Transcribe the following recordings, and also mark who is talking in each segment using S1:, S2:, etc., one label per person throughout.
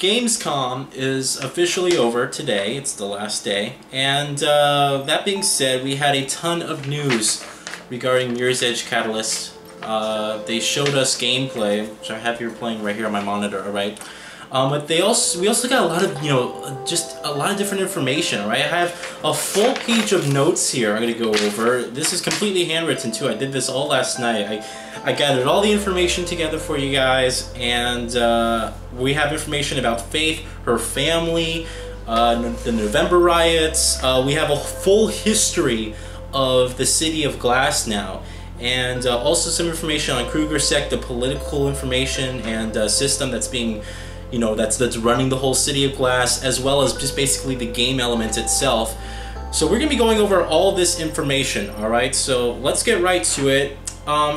S1: Gamescom is officially over today. It's the last day. And that being said, we had a ton of news regarding Mirror's Edge Catalyst. They showed us gameplay, which I have here playing right here on my monitor, alright? But we also got a lot of, just a lot of different information, alright? I have a full page of notes here I'm going to go over. This is completely handwritten too. I did this all last night. I gathered all the information together for you guys, and we have information about Faith, her family, the November riots. We have a full history of the City of Glass now, and also some information on Krugersec, the political information and system that's being, that's running the whole City of Glass, as well as just basically the game element itself. So we're going to be going over all this information, alright? So let's get right to it.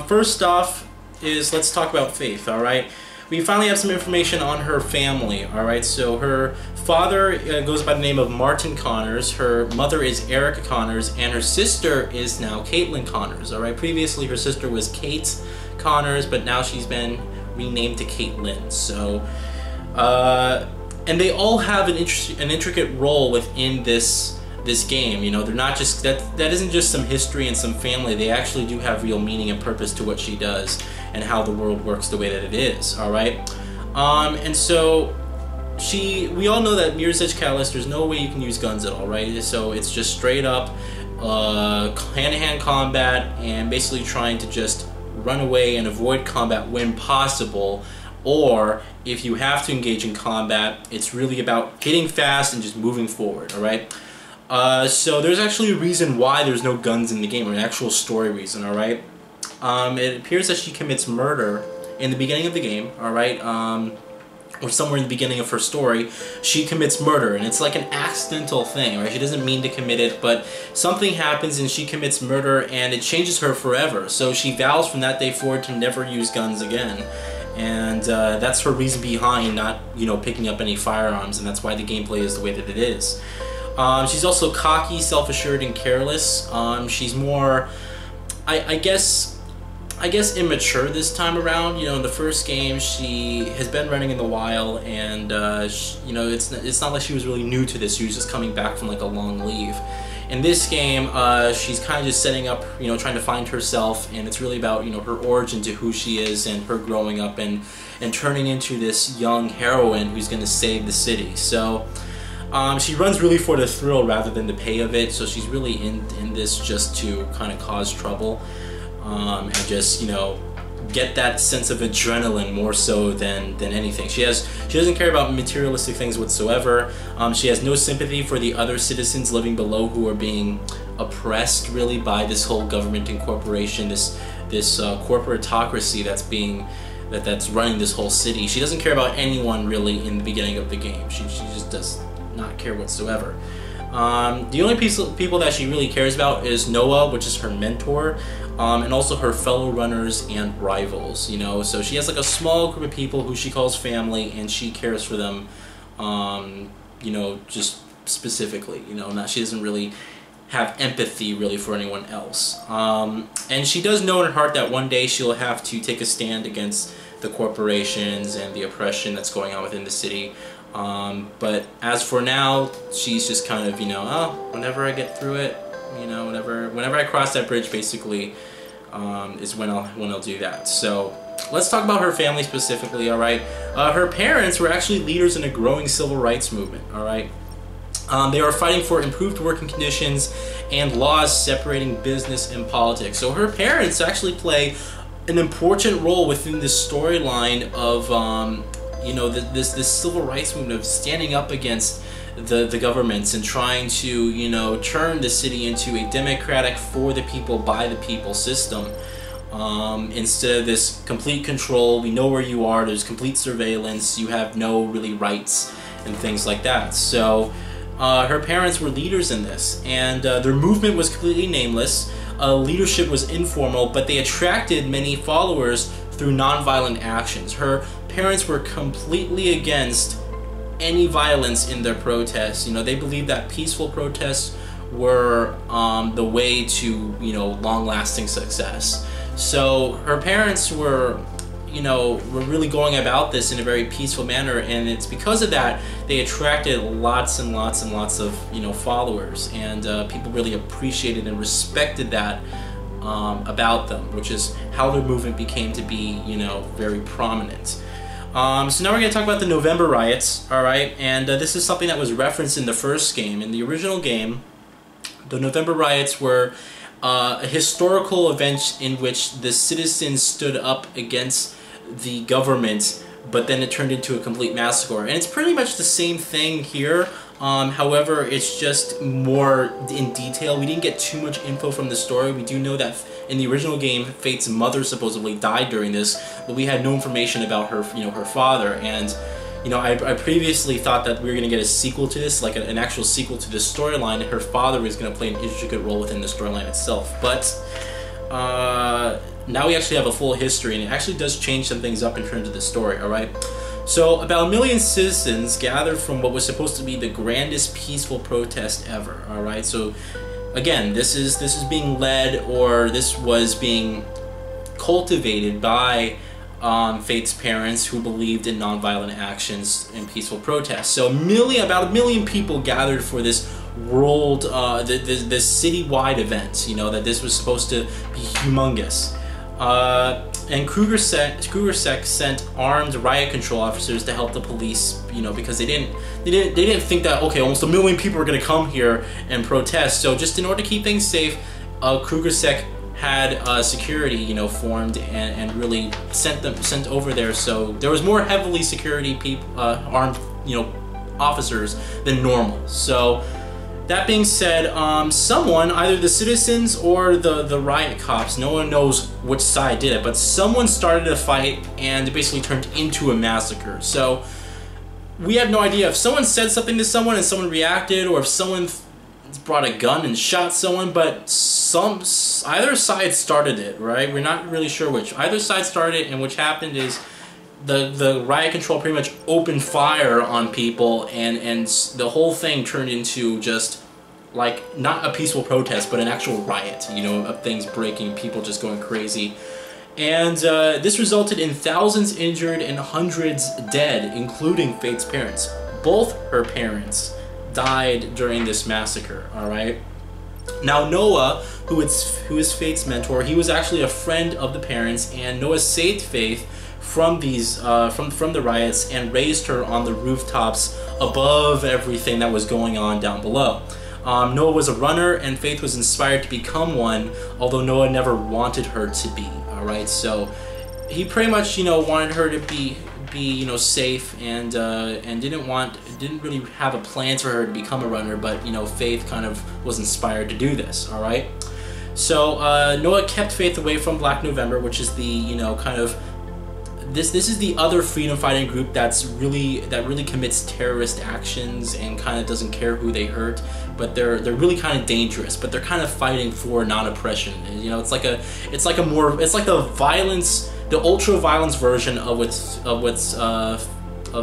S1: First off is let's talk about Faith, alright? We finally have some information on her family, alright? So her father goes by the name of Martin Connors, her mother is Erica Connors, and her sister is now Caitlin Connors, alright? Previously her sister was Kate Connors, but now she's been renamed to Caitlin. So, and they all have an intricate role within this game. They're not just that isn't just some history and some family. They actually do have real meaning and purpose to what she does and how the world works the way that it is, all right? And so we all know that Mirror's Edge Catalyst, there's no way you can use guns at all, right? So it's just straight up hand-to-hand combat and basically trying to just run away and avoid combat when possible. Or if you have to engage in combat, it's really about hitting fast and just moving forward, all right? So there's actually a reason why there's no guns in the game, or an actual story reason, alright? It appears that she commits murder in the beginning of the game, alright? Or somewhere in the beginning of her story, she commits murder, and it's like an accidental thing, right? She doesn't mean to commit it, but something happens and she commits murder, and it changes her forever. So she vows from that day forward to never use guns again. And that's her reason behind not, picking up any firearms, and that's why the gameplay is the way that it is. She's also cocky, self-assured, and careless. She's more, I guess immature this time around. In the first game, she has been running in the wild, and it's not like she was really new to this. She was just coming back from like a long leave. In this game, she's kind of just setting up, trying to find herself, and it's really about, her origin to who she is and her growing up and turning into this young heroine who's going to save the city. So she runs really for the thrill rather than the pay of it, so she's really in this just to kind of cause trouble and just, get that sense of adrenaline more so than anything. She doesn't care about materialistic things whatsoever. She has no sympathy for the other citizens living below who are being oppressed really by this whole government and corporation, this corporatocracy that's running this whole city. She doesn't care about anyone really in the beginning of the game. She just does not care whatsoever. The only people that she really cares about is Noah, which is her mentor, and also her fellow runners and rivals, so she has like a small group of people who she calls family, and she cares for them, just specifically, she doesn't really have empathy really for anyone else. And she does know in her heart that one day she'll have to take a stand against the corporations and the oppression that's going on within the city. But as for now, she's just kind of, oh, whenever I get through it, whenever I cross that bridge, basically, is when I'll do that. So let's talk about her family specifically, alright? Her parents were actually leaders in a growing civil rights movement, alright? They are fighting for improved working conditions and laws separating business and politics. So her parents actually play an important role within this storyline of, this civil rights movement of standing up against the governments and trying to, turn the city into a democratic, for the people, by the people system. Instead of this complete control, we know where you are, there's complete surveillance, you have no really rights and things like that. So her parents were leaders in this, and their movement was completely nameless. Leadership was informal, but they attracted many followers through nonviolent actions. Her parents were completely against any violence in their protests. They believed that peaceful protests were the way to, long-lasting success. So her parents were, you know, were really going about this in a very peaceful manner, and it's because of that they attracted lots and lots and lots of, you know, followers, and people really appreciated and respected that about them, which is how their movement became to be, you know, very prominent. So now we're going to talk about the November riots, alright, and this is something that was referenced in the first game. In the original game, the November riots were a historical event in which the citizens stood up against the government, but then it turned into a complete massacre. And it's pretty much the same thing here. However, it's just more in detail. We didn't get too much info from the story. We do know that in the original game, Faith's mother supposedly died during this, but we had no information about her, you know, her father. And you know, I previously thought that we were going to get a sequel to this, like an actual sequel to this storyline, and her father was going to play an intricate role within the storyline itself. But now we actually have a full history, and it actually does change some things up in terms of the story, alright? So, about 1 million citizens gathered from what was supposed to be the grandest peaceful protest ever, alright? So, again, this is being led, or this was being cultivated by Faith's parents, who believed in nonviolent actions and peaceful protests. So about 1 million people gathered for this world, this citywide event, you know, that this was supposed to be humongous. And Krugersek sent armed riot control officers to help the police, you know, because they didn't think that, okay, almost 1 million people are going to come here and protest. So just in order to keep things safe, Krugersek had security, you know, formed and really sent over there. So there was more heavily security armed, you know, officers than normal. So that being said, someone, either the citizens or the riot cops, no one knows which side did it, but someone started a fight and it basically turned into a massacre. So we have no idea if someone said something to someone and someone reacted, or if someone brought a gun and shot someone, but either side started it, right? We're not really sure which. Either side started it, and what happened is the riot control pretty much opened fire on people, and the whole thing turned into just like not a peaceful protest, but an actual riot, you know, of things breaking, people just going crazy. And this resulted in thousands injured and hundreds dead, including Faith's parents. Both her parents died during this massacre, alright? Now Noah, who is Faith's mentor, he was actually a friend of the parents, and Noah saved Faith from these from the riots and raised her on the rooftops above everything that was going on down below. Noah was a runner, and Faith was inspired to become one, although Noah never wanted her to be, alright? So he pretty much, you know, wanted her to be you know, safe, and didn't really have a plan for her to become a runner, but you know, Faith kind of was inspired to do this, all right? So Noah kept Faith away from Black November, which is the, you know, kind of this is the other freedom fighting group that really commits terrorist actions and kind of doesn't care who they hurt, but they're really kind of dangerous, but they're kind of fighting for non-oppression. You know, it's like the violence, the ultra-violence version of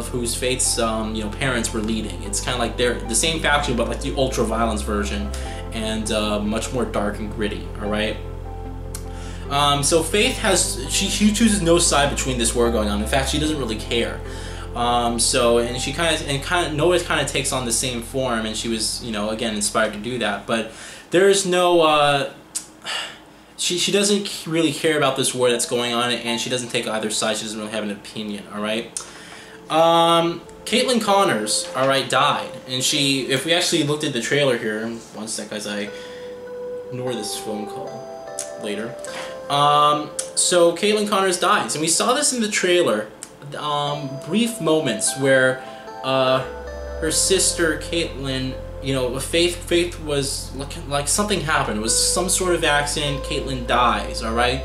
S1: whose Faith's you know, parents were leading. It's kind of like they're the same faction, but like the ultra-violence version, and much more dark and gritty. All right. So Faith she chooses no side between this war going on. In fact, she doesn't really care. So Noah kind of takes on the same form, and she was, you know, again inspired to do that. But there is no she doesn't really care about this war that's going on, and she doesn't take either side. She doesn't really have an opinion. All right. Caitlin Connors, all right, died, and if we actually looked at the trailer here, one sec, as I ignore this phone call later. So Caitlin Connors dies, and we saw this in the trailer. Brief moments where her sister Caitlin, you know, Faith was looking like something happened. It was some sort of accident. Caitlin dies. All right.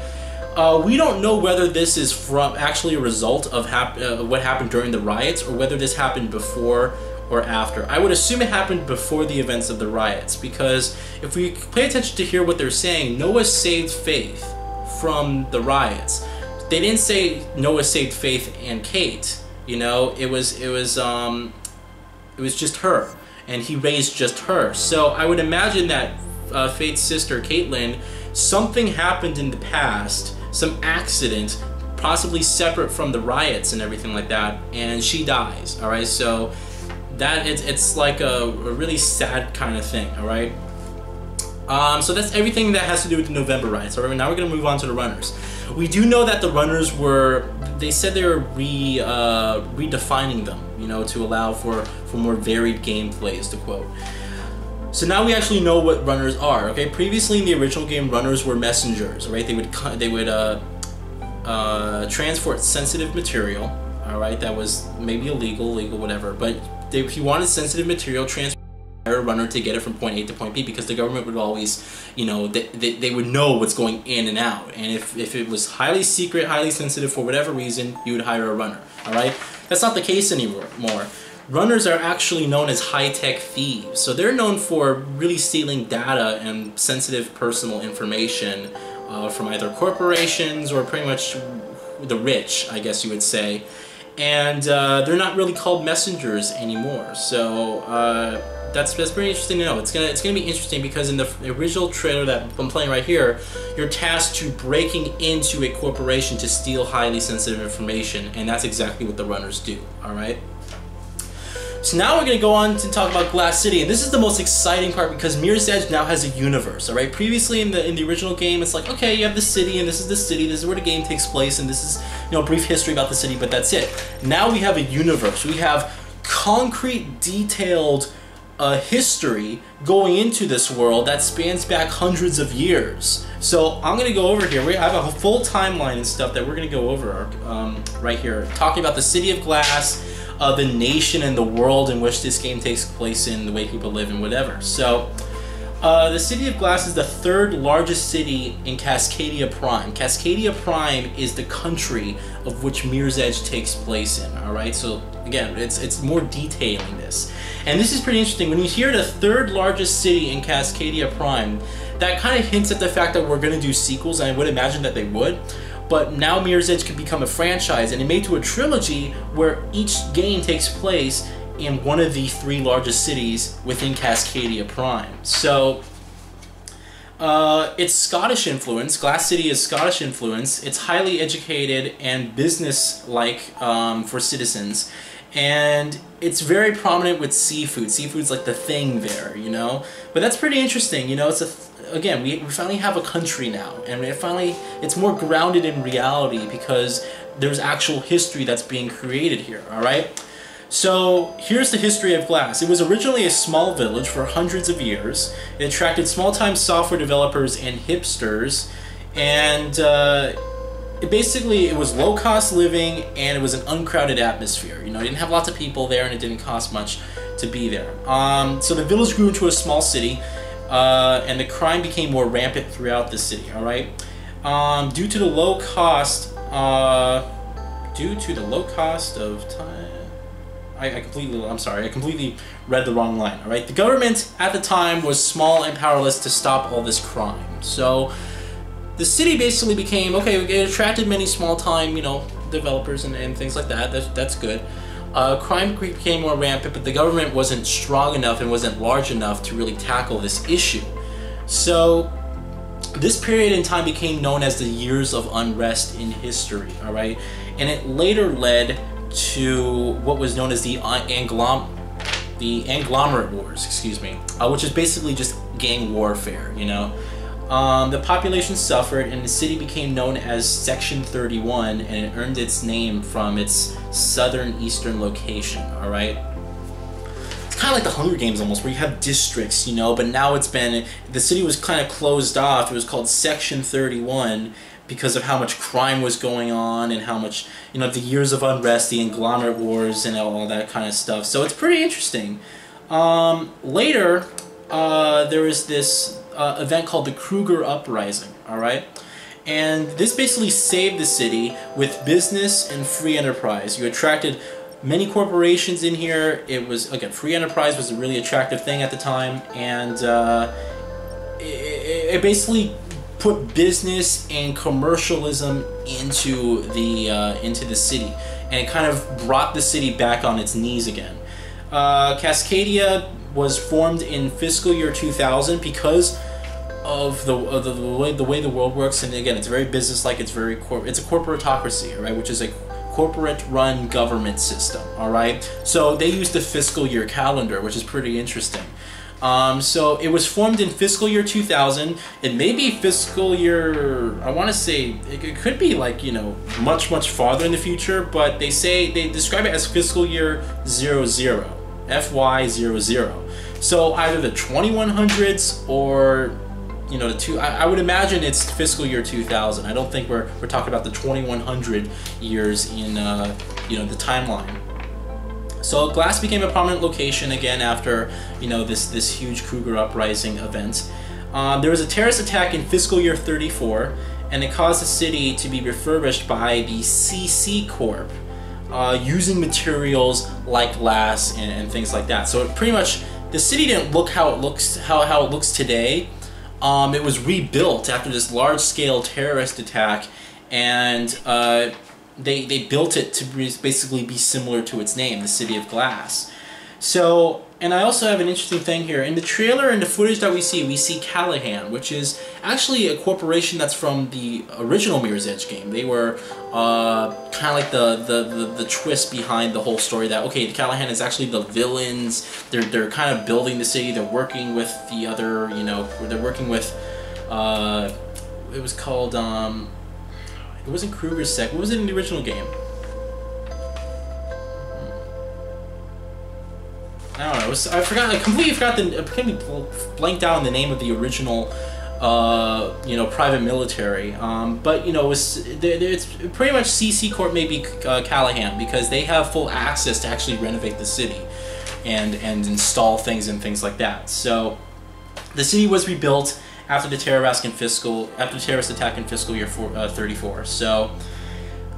S1: We don't know whether this is actually a result of what happened during the riots, or whether this happened before or after. I would assume it happened before the events of the riots, because if we pay attention to hear what they're saying, Noah saved Faith from the riots. They didn't say Noah saved Faith and Kate. You know, it was just her, and he raised just her. So I would imagine that Faith's sister Caitlin, something happened in the past, some accident possibly separate from the riots and everything like that, and she dies. All right, so that it's like a really sad kind of thing. All right. So that's everything that has to do with the November riots. All right, now we're gonna move on to the runners. We do know that the runners they said they were redefining them, you know, to allow for more varied gameplays, to quote. So now we actually know what runners are. Okay, previously in the original game, runners were messengers. Right, they would transport sensitive material. All right, that was maybe illegal, whatever. But if you wanted sensitive material, transport a runner to get it from point A to point B, because the government would always, you know, they would know what's going in and out. And if it was highly secret, highly sensitive for whatever reason, you would hire a runner. All right, that's not the case anymore. Runners are actually known as high-tech thieves. So they're known for really stealing data and sensitive personal information from either corporations or pretty much the rich, I guess you would say. And they're not really called messengers anymore. So that's pretty interesting to know. It's gonna be interesting because in the original trailer that I'm playing right here, you're tasked to breaking into a corporation to steal highly sensitive information, and that's exactly what the runners do. All right. So now we're going to go on to talk about Glass City, and this is the most exciting part because Mirror's Edge now has a universe. All right, previously in the original game, it's like, okay, you have the city, and this is the city, this is where the game takes place, and this is, you know, a brief history about the city, but that's it. Now we have a universe. We have concrete, detailed history going into this world that spans back hundreds of years. So I'm going to go over here. I have a full timeline and stuff that we're going to go over right here, talking about the City of Glass, the nation and the world in which this game takes place in, the way people live and whatever. So the City of Glass is the third largest city in Cascadia Prime. Cascadia Prime is the country of which Mirror's Edge takes place in. All right, so again, it's more detailing this, and this is pretty interesting. When you hear the third largest city in Cascadia Prime, that kind of hints at the fact that we're going to do sequels, and I would imagine that they would. But now Mirror's Edge could become a franchise, and it made to a trilogy where each game takes place in one of the three largest cities within Cascadia Prime. So it's Scottish influence. Glass City is Scottish influence. It's highly educated and business-like for citizens, and it's very prominent with seafood. Seafood's like the thing there, you know. But that's pretty interesting, you know. Again, we finally have a country now, and it's more grounded in reality because there's actual history that's being created here. All right. So here's the history of Glass. It was originally a small village for hundreds of years. It attracted small-time software developers and hipsters, and it was low-cost living, and it was an uncrowded atmosphere. You know, it didn't have lots of people there, and it didn't cost much to be there. So the village grew into a small city, and the crime became more rampant throughout the city. All right, due to the low cost of time. I completely read the wrong line. All right, the government at the time was small and powerless to stop all this crime. So the city basically became, okay, it attracted many small-time, you know, developers and things like that. That's good. Crime became more rampant, but the government wasn't strong enough and wasn't large enough to really tackle this issue. So this period in time became known as the Years of Unrest in history. All right, and it later led to what was known as the Anglomerate Wars, excuse me, which is basically just gang warfare, you know. The population suffered, and the city became known as Section 31, and it earned its name from its southern-eastern location, all right? It's kind of like the Hunger Games almost, where you have districts, you know, but now the city was kind of closed off. It was called Section 31 because of how much crime was going on and how much, you know, the Years of Unrest, the Anglomerate Wars, and all that kind of stuff. So it's pretty interesting. Later, there was this event called the Kruger Uprising, all right? And this basically saved the city with business and free enterprise. You attracted many corporations in here. It was, again, free enterprise was a really attractive thing at the time, and it basically put business and commercialism into the city, and it kind of brought the city back on its knees again. Cascadia was formed in fiscal year 2000 because of the way the world works, and again, it's very business-like. It's very it's a corporatocracy, all right, which is a corporate-run government system. All right, so they use the fiscal year calendar, which is pretty interesting. So it was formed in fiscal year 2000. It may be fiscal year, I want to say, it could be like, you know, much farther in the future, but they describe it as fiscal year 00, FY00. So either the 2100s or, you know, I would imagine it's fiscal year 2000. I don't think we're talking about the 2100 years in, you know, the timeline. So Glass became a prominent location again after, you know, this huge Kruger uprising event. There was a terrorist attack in fiscal year 34, and it caused the city to be refurbished by the CC Corp, using materials like glass and things like that. So it pretty much, the city didn't look how it looks today. It was rebuilt after this large-scale terrorist attack, and they built it to basically be similar to its name, the City of Glass. So, and I also have an interesting thing here. In the trailer and the footage that we see Callahan, which is actually a corporation that's from the original Mirror's Edge game. They were kind of like the twist behind the whole story that, okay, Callahan is actually the villains. They're kind of building the city. They're working with the other, you know, they're working with, it was called, it wasn't Kruger's Sec. What was it in the original game? I don't know. I forgot. I completely blanked out on the name of the original, you know, private military. But you know, it's pretty much CC Corp, maybe Callahan, because they have full access to actually renovate the city, and install things and things like that. So the city was rebuilt after the terrorist attack in fiscal year 34. So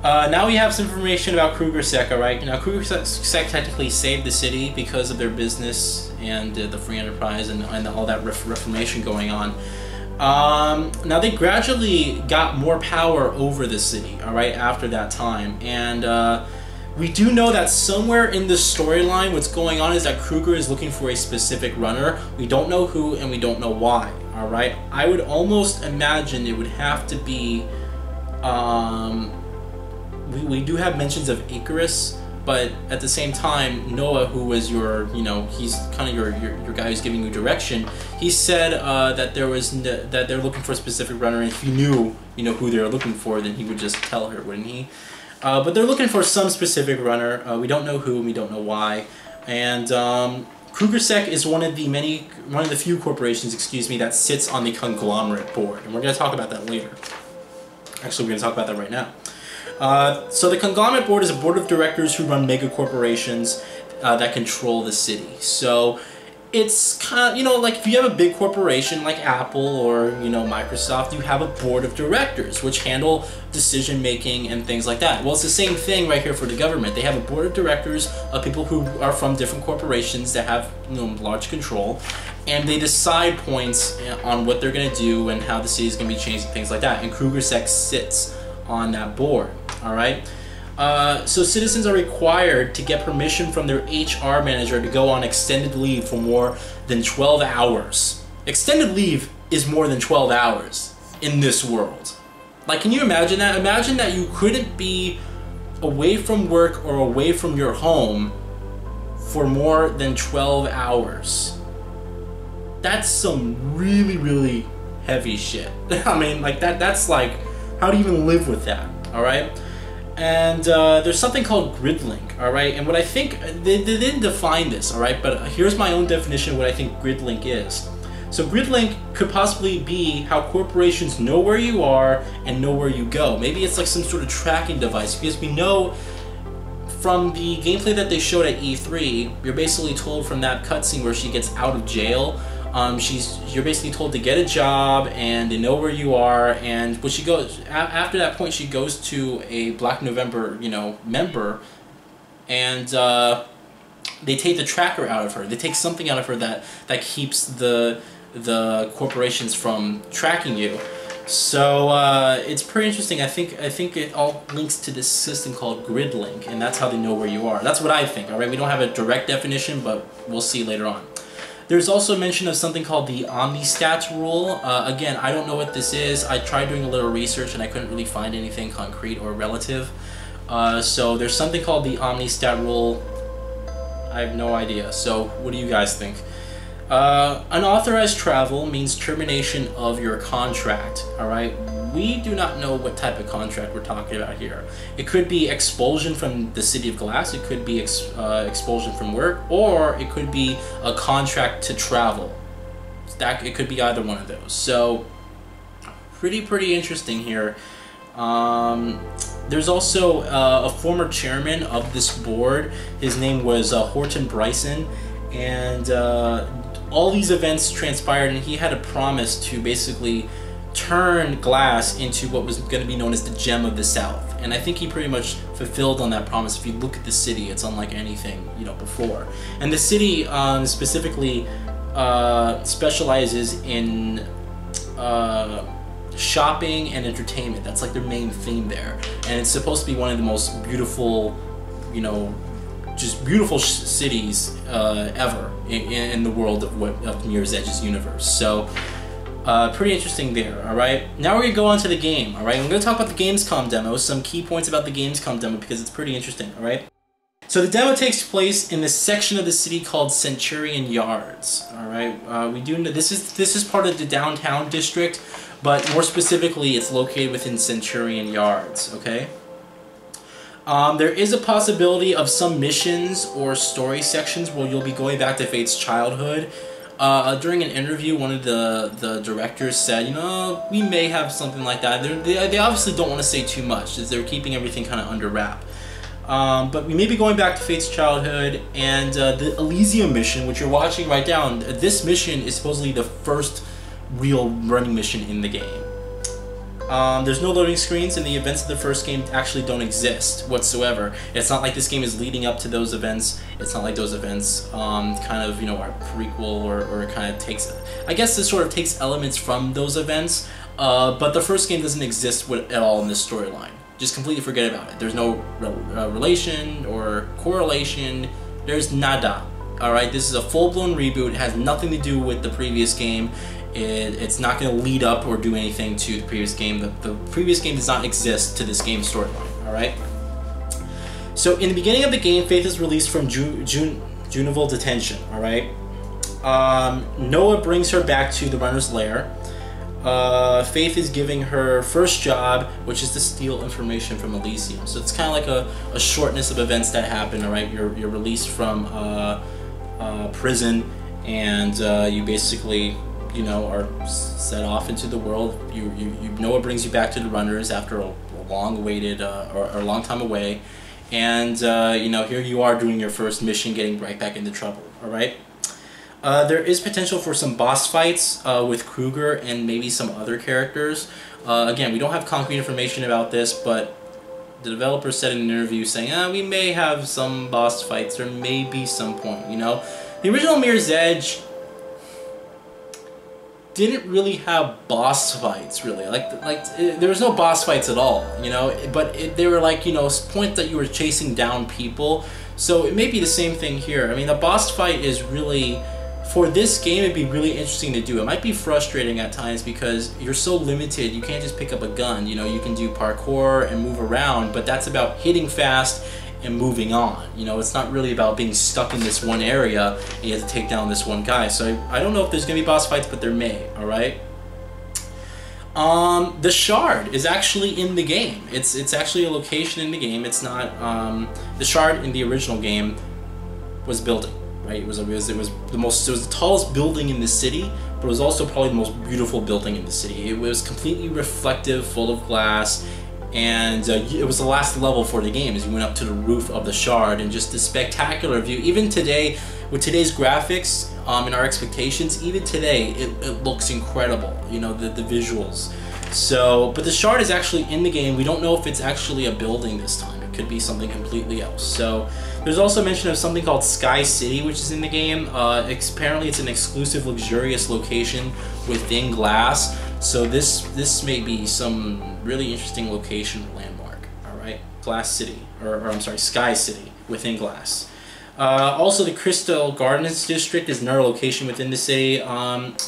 S1: now we have some information about Kruger Sec. All right, now Kruger Sec technically saved the city because of their business and the free enterprise and all that reformation going on. Now they gradually got more power over the city, all right, after that time, and we do know that somewhere in the storyline what's going on is that Kruger is looking for a specific runner. We don't know who and we don't know why, all right? I would almost imagine it would have to be, we do have mentions of Icarus, but at the same time, Noah, who was your, you know, he's kind of your guy who's giving you direction, he said that that they're looking for a specific runner, and if he knew, you know, who they were looking for, then he would just tell her, wouldn't he? But they're looking for some specific runner. We don't know who, and we don't know why. And Kruger Sec is one of the few corporations, excuse me, that sits on the conglomerate board, and we're going to talk about that later. Actually, we're going to talk about that right now. So the conglomerate board is a board of directors who run mega corporations that control the city. So it's kind of, you know, like if you have a big corporation like Apple or, you know, Microsoft, you have a board of directors which handle decision making and things like that. Well, it's the same thing right here for the government. They have a board of directors of people who are from different corporations that have, you know, large control, and they decide points on what they're going to do and how the city is going to be changed and things like that. And Kruger Sec sits on that board. All right. So citizens are required to get permission from their HR manager to go on extended leave for more than 12 hours. Extended leave is more than 12 hours in this world. Like, can you imagine that? Imagine that you couldn't be away from work or away from your home for more than 12 hours. That's some really, really heavy shit. I mean, like, that's like, how do you even live with that? All right. And there's something called gridlink, all right? And what I think, they didn't define this, all right? But here's my own definition of what I think gridlink is. So gridlink could possibly be how corporations know where you are and know where you go. Maybe it's like some sort of tracking device, because we know from the gameplay that they showed at E3, you're basically told from that cutscene where she gets out of jail, you're basically told to get a job, and they know where you are. And when she goes after that point, she goes to a Black November, you know, member, and they take the tracker out of her. They take something out of her that keeps the corporations from tracking you. So it's pretty interesting. I think it all links to this system called gridlink, and that's how they know where you are. That's what I think. All right, we don't have a direct definition, but we'll see later on. There's also mention of something called the OmniStats rule. Again, I don't know what this is. I tried doing a little research and I couldn't really find anything concrete or relative. So there's something called the OmniStat rule. I have no idea. So what do you guys think? Unauthorized travel means termination of your contract, alright? We do not know what type of contract we're talking about here. It could be expulsion from the City of Glass, it could be expulsion from work, or it could be a contract to travel. It could be either one of those. So, pretty interesting here. There's also a former chairman of this board. His name was Horton Bryson, and all these events transpired, and he had a promise to basically turn Glass into what was going to be known as the gem of the South. And I think he pretty much fulfilled on that promise. If you look at the city, it's unlike anything, you know, before. And the city specifically specializes in shopping and entertainment. That's like their main theme there. And it's supposed to be one of the most beautiful, you know, just beautiful cities ever in the world of Mirror's Edge's universe. So pretty interesting there. All right, now we're gonna go on to the game. All right, I'm gonna talk about the Gamescom demo, some key points about the Gamescom demo because it's pretty interesting. All right, so the demo takes place in this section of the city called Centurion Yards. All right, we do know this is part of the downtown district, but more specifically, it's located within Centurion Yards. Okay. There is a possibility of some missions or story sections where you'll be going back to Faith's childhood. During an interview, one of the directors said, you know, we may have something like that. They obviously don't want to say too much, as they're keeping everything kind of under wrap. But we may be going back to Faith's childhood, and the Elysium mission, which you're watching right down, this mission is supposedly the first real running mission in the game. There's no loading screens, and the events of the first game actually don't exist whatsoever. It's not like this game is leading up to those events. It's not like those events kind of, you know, are prequel or it kind of takes, I guess this sort of takes elements from those events, but the first game doesn't exist at all in this storyline. Just completely forget about it. There's no relation or correlation. There's nada. Alright, this is a full-blown reboot. It has nothing to do with the previous game. It's not going to lead up or do anything to the previous game. The previous game does not exist to this game storyline, alright? So in the beginning of the game, Faith is released from juvenile detention, alright? Noah brings her back to the Runner's Lair. Faith is giving her first job, which is to steal information from Elysium. So it's kind of like a shortness of events that happen, alright? You're released from prison, and you basically, you know, are set off into the world. Noah brings you back to the Runners after a long-awaited or a long time away, and you know, here you are doing your first mission, getting right back into trouble. All right. There is potential for some boss fights with Kruger and maybe some other characters. Again, we don't have concrete information about this, but the developer said in an interview saying, we may have some boss fights, or maybe some point. You know, the original Mirror's Edge didn't really have boss fights, really. There was no boss fights at all, you know, but they were like, you know, points that you were chasing down people. So it may be the same thing here. I mean, the boss fight is really, for this game, it'd be really interesting to do. It might be frustrating at times because you're so limited. You can't just pick up a gun, you know, you can do parkour and move around, but that's about hitting fast and moving on. You know, it's not really about being stuck in this one area and you have to take down this one guy. So I don't know if there's gonna be boss fights, but there may. All right. The Shard is actually in the game. It's actually a location in the game. It's not the Shard in the original game was building, right? It was the tallest building in the city, but it was also probably the most beautiful building in the city. It was completely reflective, full of glass. And it was the last level for the game as you went up to the roof of the Shard, and just the spectacular view. Even today, with today's graphics and our expectations, even today it looks incredible, you know, the visuals. So, but the Shard is actually in the game. We don't know if it's actually a building this time. It could be something completely else. So there's also mention of something called Sky City, which is in the game. Apparently it's an exclusive, luxurious location within Glass. So this may be some really interesting location or landmark. All right, Glass City, or I'm sorry, Sky City within Glass. Also, the Crystal Gardens district is another location within the city.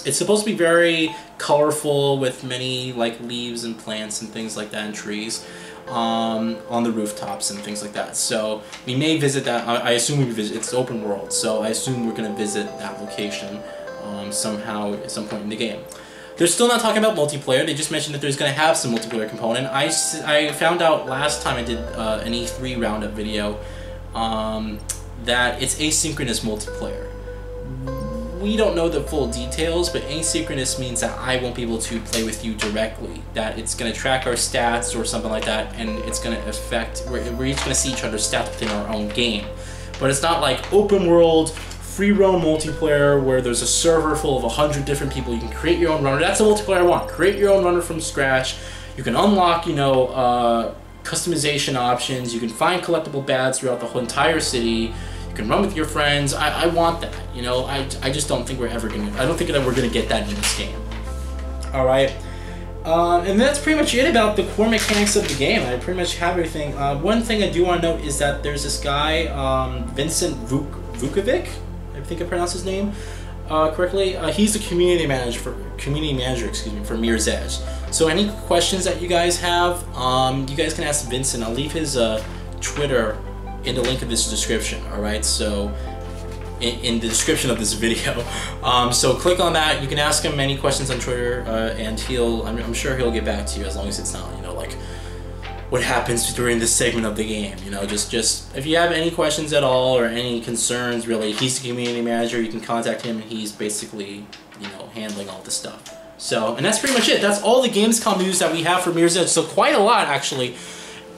S1: It's supposed to be very colorful with many like leaves and plants and things like that and trees on the rooftops and things like that. So we may visit that. I assume we visit. It's open world, so I assume we're going to visit that location somehow at some point in the game. They're still not talking about multiplayer. They just mentioned that there's going to have some multiplayer component. I found out last time I did an E3 roundup video that it's asynchronous multiplayer. We don't know the full details, but asynchronous means that I won't be able to play with you directly. That it's going to track our stats or something like that, and it's going to affect, we're each going to see each other's stats within our own game. But it's not like open world, free roam multiplayer where there's a server full of 100 different people. You can create your own runner. That's the multiplayer I want. Create your own runner from scratch. You can unlock, you know, customization options. You can find collectible badges throughout the whole entire city. You can run with your friends. I want that, you know. I just don't think we're ever gonna. I don't think that we're gonna get that in this game. All right, and that's pretty much it about the core mechanics of the game. I pretty much have everything. One thing I do want to note is that there's this guy, Vincent Vukovic. I think I pronounced his name correctly. He's the community manager for Mirror's Edge. So any questions that you guys have, you guys can ask Vincent. I'll leave his Twitter in the link of this description. All right, so in the description of this video. So click on that. You can ask him any questions on Twitter, and I'm sure he'll get back to you, as long as it's not, you know, like what happens during this segment of the game. You know, just if you have any questions at all or any concerns, really, he's the community manager. You can contact him, and he's basically, you know, handling all this stuff. So, and that's pretty much it. That's all the Gamescom news that we have for Mirror's Edge. So quite a lot, actually.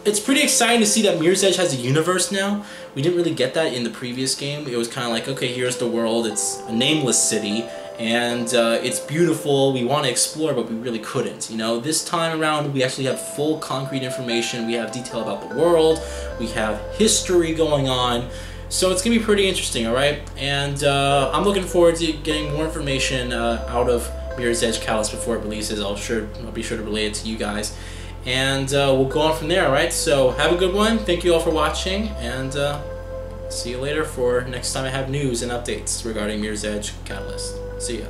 S1: It's pretty exciting to see that Mirror's Edge has a universe now. We didn't really get that in the previous game. It was kind of like, okay, here's the world. It's a nameless city, and it's beautiful. We want to explore, but we really couldn't. You know, this time around, we actually have full concrete information. We have detail about the world. We have history going on. So it's going to be pretty interesting, all right? And I'm looking forward to getting more information out of Mirror's Edge Catalyst before it releases. I'll be sure to relay it to you guys. And we'll go on from there, alright? So have a good one. Thank you all for watching, and see you later for next time I have news and updates regarding Mirror's Edge Catalyst. See ya.